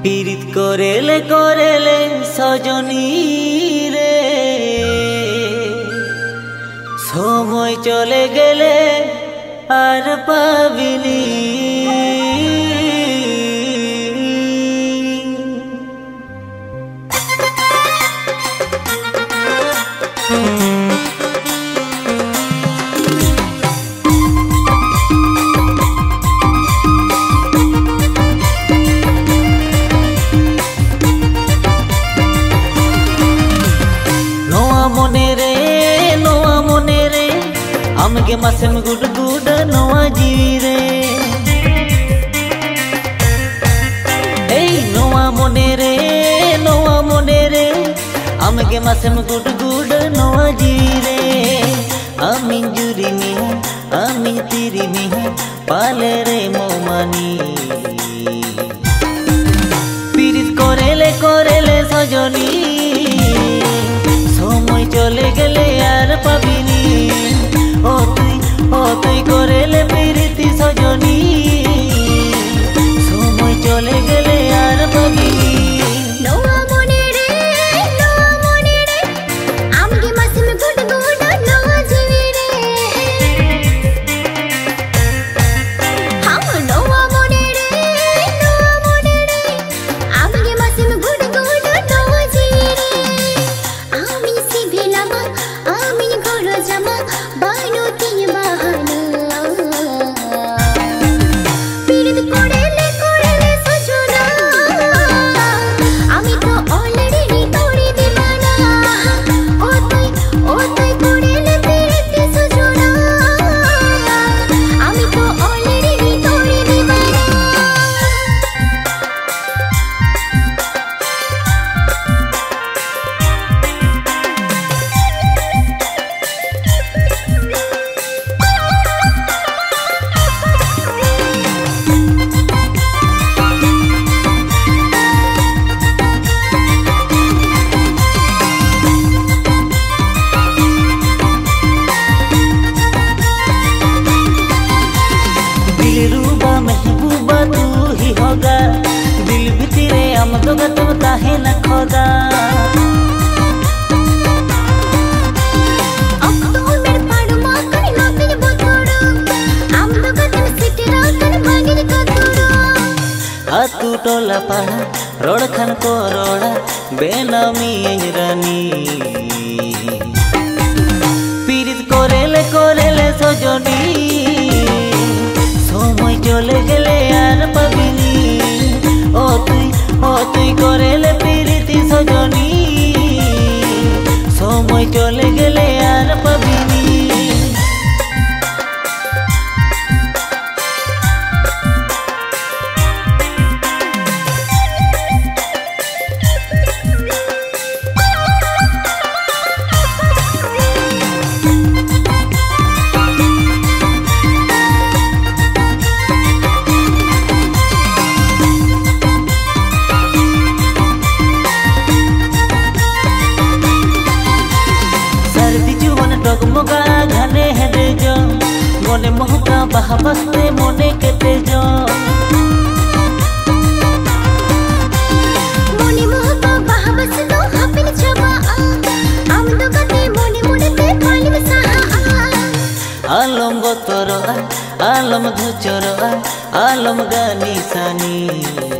पीड़ित करेले करेले सजनी रे समय चले गेले आर पाबिनी आमगे मासेम गुड गुड नवा जीवी रे नवा मने रे आमगे मासेम गुड गुड नवा जीवी रे आमिन जुरी मिहा आमिन तिरी मिहा पाले रे मोमानी पीड़ित करेले सजनी समय चले गेले यार पाबिनी ओ तुई करेले पीड़िती सजनी समय चले गेले यार पाबिनी महबूबा तू ही होगा दिल भीतरे आम दोगा तुम ताहे न खोगा अब तो मेरे पाड़ो मां करे ना तेरे बोतोड़ो आम दोगा तुम सिटी रातन भागिन का तोड़ो तू टोला पहाड़ रोड खान को रोड़ा बेनामी रानी पीड़ित करेले सजनी समय चले गेले यार पाबिनी ओ तुई करेले पीड़िती सजनी समय चले गेले यार पाबिनी डगमगा घने हेडे जो मोने मोहका बहा बसते मोने केते जो मोने मोहका बहा बस दो हापिन छबा आम दो गते मोने ते पानी में सहा आलम गोतरो आलम धुचरो आलम गानी सानी